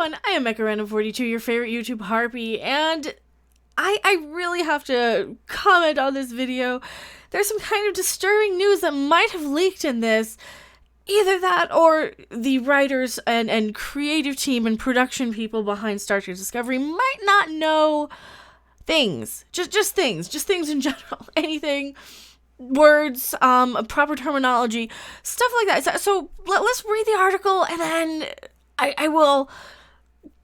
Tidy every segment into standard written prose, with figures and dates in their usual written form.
everyone, I am Mecha 42, your favorite YouTube harpy, and I really have to comment on this video. There's some kind of disturbing news that might have leaked in this. Either that or the writers and creative team and production people behind Star Trek Discovery might not know things. Just things in general. Anything, words, proper terminology, stuff like that. So let's read the article and then I will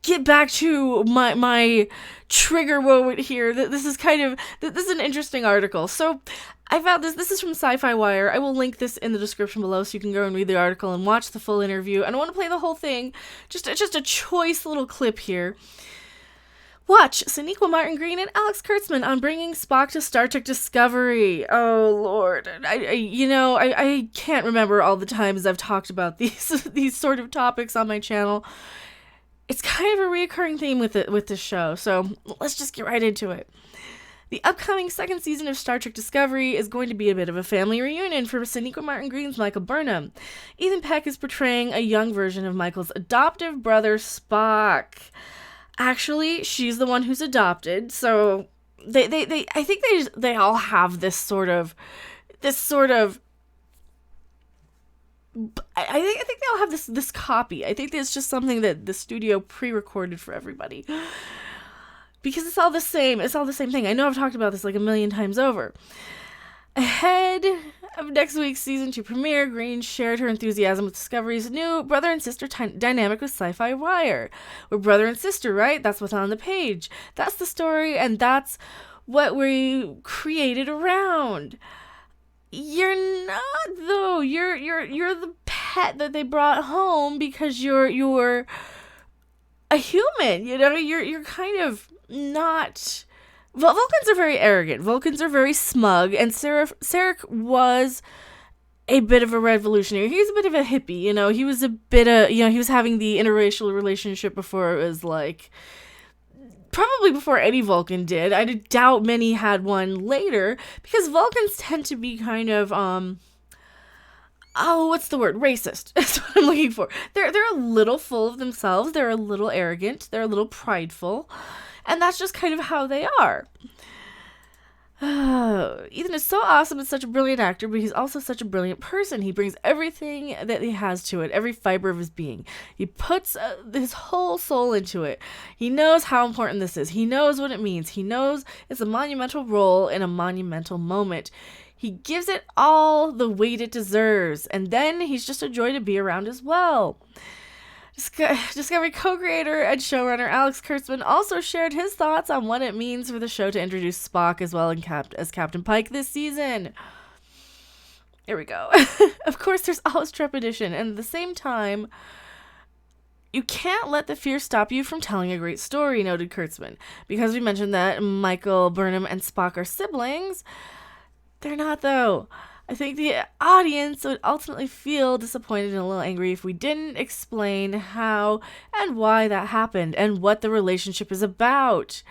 get back to my trigger moment here. This is an interesting article. So I found this is from Sci-Fi Wire. I will link this in the description below so you can go and read the article and watch the full interview. And I want to play the whole thing, just a choice little clip here. Watch Sonequa Martin Green and Alex Kurtzman on bringing Spock to Star Trek Discovery. Oh Lord, I can't remember all the times I've talked about these sort of topics on my channel. It's kind of a reoccurring theme with this show, so let's just get right into it. The upcoming second season of Star Trek Discovery is going to be a bit of a family reunion for Sonequa Martin Green's Michael Burnham. Ethan Peck is portraying a young version of Michael's adoptive brother Spock. Actually, she's the one who's adopted, so I think they all have this sort of I think they all have this copy. I think it's just something that the studio pre-recorded for everybody. Because it's all the same thing. I know I've talked about this like a million times over. Ahead of next week's season 2 premiere, Green shared her enthusiasm with Discovery's new brother and sister dynamic with Sci-Fi Wire. We're brother and sister, right? That's what's on the page. That's the story, and that's what we created around. You're not, though. You're the pet that they brought home because you're a human. You're kind of not. Vulcans are very arrogant. Vulcans are very smug, and Sarek was a bit of a revolutionary. He was a bit of a hippie, he was a bit of, he was having the interracial relationship before it was like, probably before any Vulcan did. I doubt many had one later, because Vulcans tend to be kind of, what's the word? Racist. That's what I'm looking for. They're a little full of themselves. They're a little arrogant. They're a little prideful. And that's just kind of how they are. Ethan is so awesome and such a brilliant actor, but he's also such a brilliant person. He brings everything that he has to it, every fiber of his being. He puts his whole soul into it. He knows how important this is. He knows what it means. He knows it's a monumental role in a monumental moment. He gives it all the weight it deserves, and then he's just a joy to be around as well. Discovery co-creator and showrunner Alex Kurtzman also shared his thoughts on what it means for the show to introduce Spock as well as Captain Pike this season. Here we go. Of course, there's always trepidation, and at the same time, you can't let the fear stop you from telling a great story, noted Kurtzman. Because we mentioned that Michael Burnham and Spock are siblings, they're not, though. I think the audience would ultimately feel disappointed and a little angry if we didn't explain how and why that happened and what the relationship is about.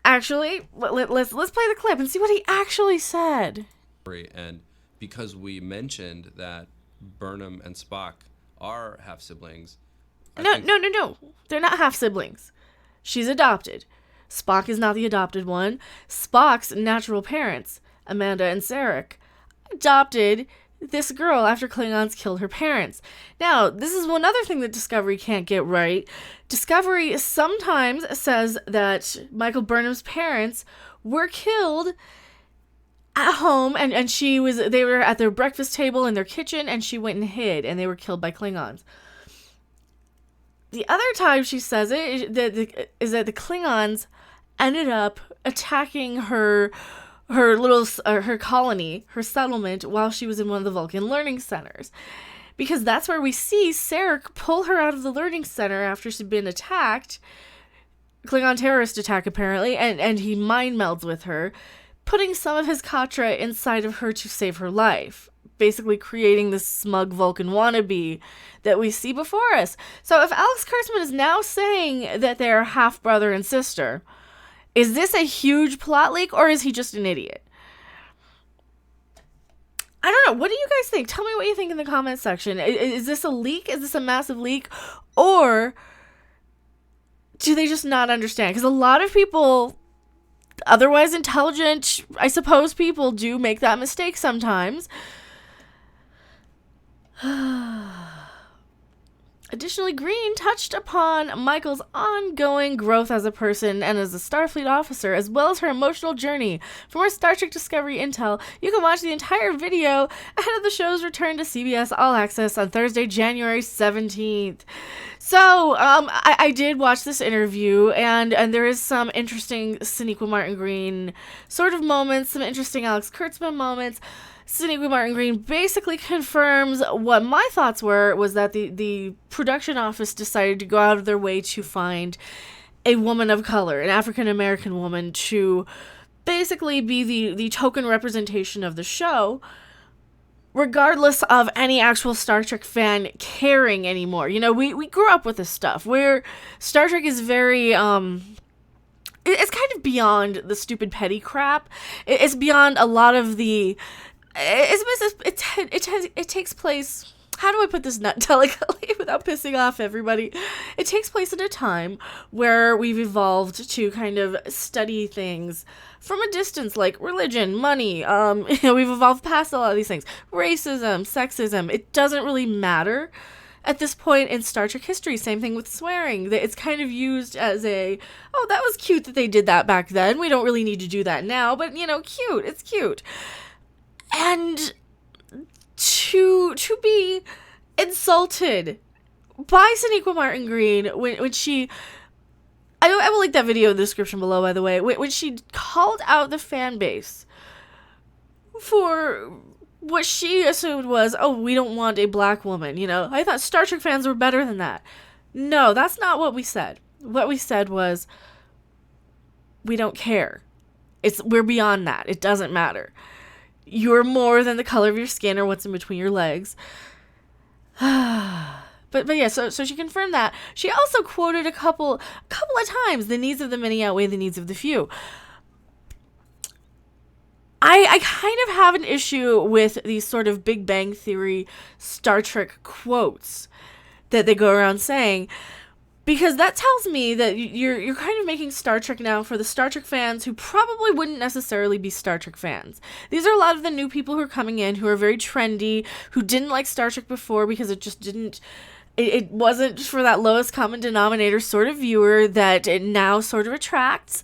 Actually, let's play the clip and see what he actually said. And because we mentioned that Burnham and Spock are half siblings. No. They're not half siblings. She's adopted. Spock is not the adopted one. Spock's natural parents, Amanda and Sarek, adopted this girl after Klingons killed her parents. Now, this is one other thing that Discovery can't get right. Discovery sometimes says that Michael Burnham's parents were killed at home, and they were at their breakfast table in their kitchen, and she went and hid, and they were killed by Klingons. The other time she says it is that the Klingons ended up attacking her colony, her settlement, while she was in one of the Vulcan learning centers. Because that's where we see Sarek pull her out of the learning center after she'd been attacked. Klingon terrorist attack, apparently, and he mind melds with her, putting some of his Katra inside of her to save her life. Basically creating this smug Vulcan wannabe that we see before us. So if Alex Kurtzman is now saying that they're half brother and sister, is this a huge plot leak, or is he just an idiot? I don't know. What do you guys think? Tell me what you think in the comment section. Is this a leak? Is this a massive leak? Or do they just not understand? Because a lot of people, otherwise intelligent, I suppose, people do make that mistake sometimes. Additionally, Green touched upon Michael's ongoing growth as a person and as a Starfleet officer, as well as her emotional journey. For more Star Trek Discovery intel, you can watch the entire video ahead of the show's return to CBS All Access on Thursday, January 17th. So, I did watch this interview, and there is some interesting Sonequa Martin Green sort of moments, some interesting Alex Kurtzman moments. Sonequa Martin Green basically confirms what my thoughts were, was that the production office decided to go out of their way to find a woman of color, an African-American woman, to basically be the token representation of the show, regardless of any actual Star Trek fan caring anymore. You know, we grew up with this stuff, where Star Trek is very, it's kind of beyond the stupid petty crap. It's beyond a lot of the... It takes place... How do I put this delicately without pissing off everybody? It takes place at a time where we've evolved to kind of study things from a distance, like religion, money. We've evolved past a lot of these things. Racism, sexism. It doesn't really matter at this point in Star Trek history. Same thing with swearing. It's kind of used as a, oh, that was cute that they did that back then. We don't really need to do that now, but, you know, cute. It's cute. And to be insulted by Sonequa Martin Green when she... I will link that video in the description below, by the way. When she called out the fan base for what she assumed was, oh, we don't want a black woman, you know? I thought Star Trek fans were better than that. No, that's not what we said. What we said was, we don't care. We're beyond that. It doesn't matter. You're more than the color of your skin or what's in between your legs. But yeah, so she confirmed that. She also quoted a couple of times, the needs of the many outweigh the needs of the few. I kind of have an issue with these sort of Big Bang Theory Star Trek quotes that they go around saying, because that tells me that you're kind of making Star Trek now for the Star Trek fans who probably wouldn't necessarily be Star Trek fans. These are a lot of the new people who are coming in, who are very trendy, who didn't like Star Trek before because it just didn't... It wasn't for that lowest common denominator sort of viewer that it now sort of attracts.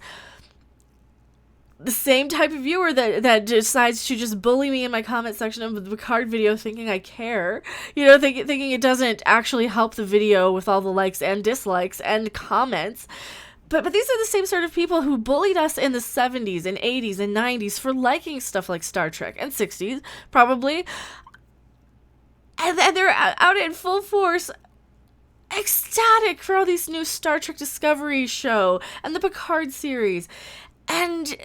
The same type of viewer that decides to just bully me in my comment section of the Picard video thinking I care. You know, thinking it doesn't actually help the video with all the likes and dislikes and comments. But these are the same sort of people who bullied us in the 70s and 80s and 90s for liking stuff like Star Trek, and 60s, probably. And they're out in full force, ecstatic for all these new Star Trek Discovery show and the Picard series. And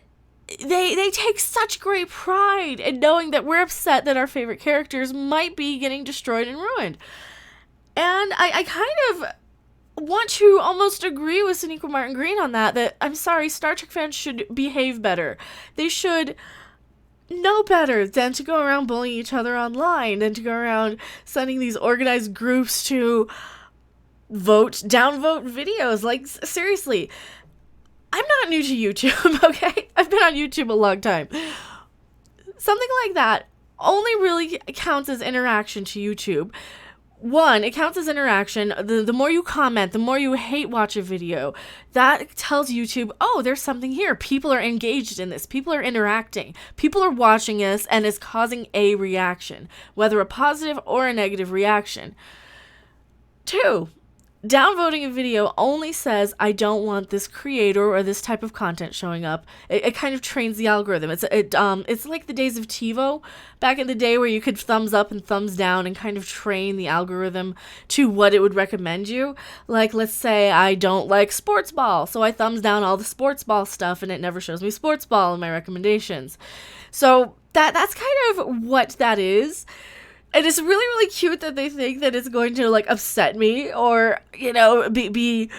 they take such great pride in knowing that we're upset that our favorite characters might be getting destroyed and ruined. And I kind of want to almost agree with Sonequa Martin Green on that I'm sorry, Star Trek fans should behave better. They should know better than to go around bullying each other online, than to go around sending these organized groups to downvote videos. Like, seriously, I'm not new to YouTube, okay? I've been on YouTube a long time. Something like that only really counts as interaction to YouTube. One, it counts as interaction. The more you comment, the more you hate watch a video, that tells YouTube, oh, there's something here. People are engaged in this. People are interacting. People are watching this, and it's causing a reaction, whether a positive or a negative reaction. Two, downvoting a video only says, I don't want this creator or this type of content showing up. It kind of trains the algorithm. It's like the days of TiVo back in the day where you could thumbs up and thumbs down and kind of train the algorithm to what it would recommend you. Like, let's say I don't like sports ball, so I thumbs down all the sports ball stuff and it never shows me sports ball in my recommendations. So that's kind of what that is. And it's really, really cute that they think that it's going to, like, upset me or, you know, be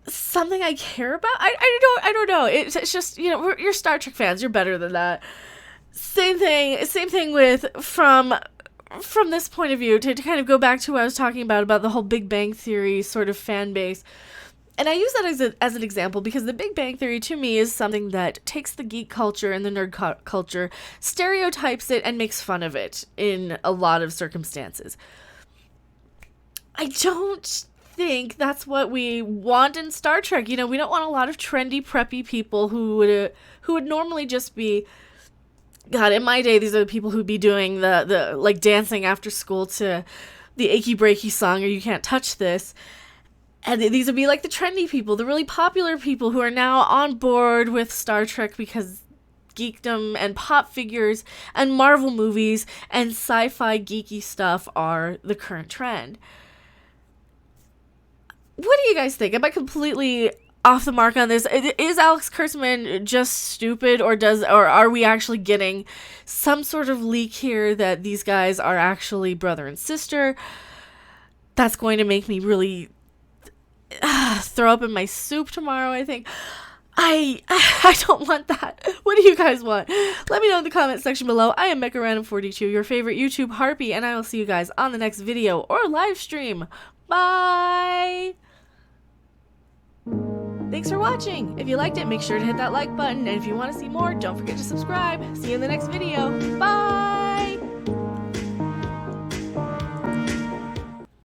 something I care about. I don't know. It's just, you know, you're Star Trek fans. You're better than that. Same thing with from from this point of view, to kind of go back to what I was talking about the whole Big Bang Theory sort of fan base, and I use that as an example because the Big Bang Theory to me is something that takes the geek culture and the nerd culture, stereotypes it, and makes fun of it in a lot of circumstances. I don't think that's what we want in Star Trek. You know, we don't want a lot of trendy, preppy people who would normally just be, God, in my day, these are the people who'd be doing the like dancing after school to the Achy Breaky song or You Can't Touch This. And these would be like the trendy people, the really popular people who are now on board with Star Trek because geekdom and pop figures and Marvel movies and sci-fi geeky stuff are the current trend. What do you guys think? Am I completely off the mark on this? Is Alex Kurtzman just stupid, or are we actually getting some sort of leak here that these guys are actually brother and sister? That's going to make me really throw up in my soup tomorrow, I think. I don't want that. What do you guys want? Let me know in the comment section below. I am Mecha Random 42, your favorite YouTube harpy, and I will see you guys on the next video or live stream. Bye! Thanks for watching. If you liked it, make sure to hit that like button, and if you want to see more, don't forget to subscribe. See you in the next video. Bye!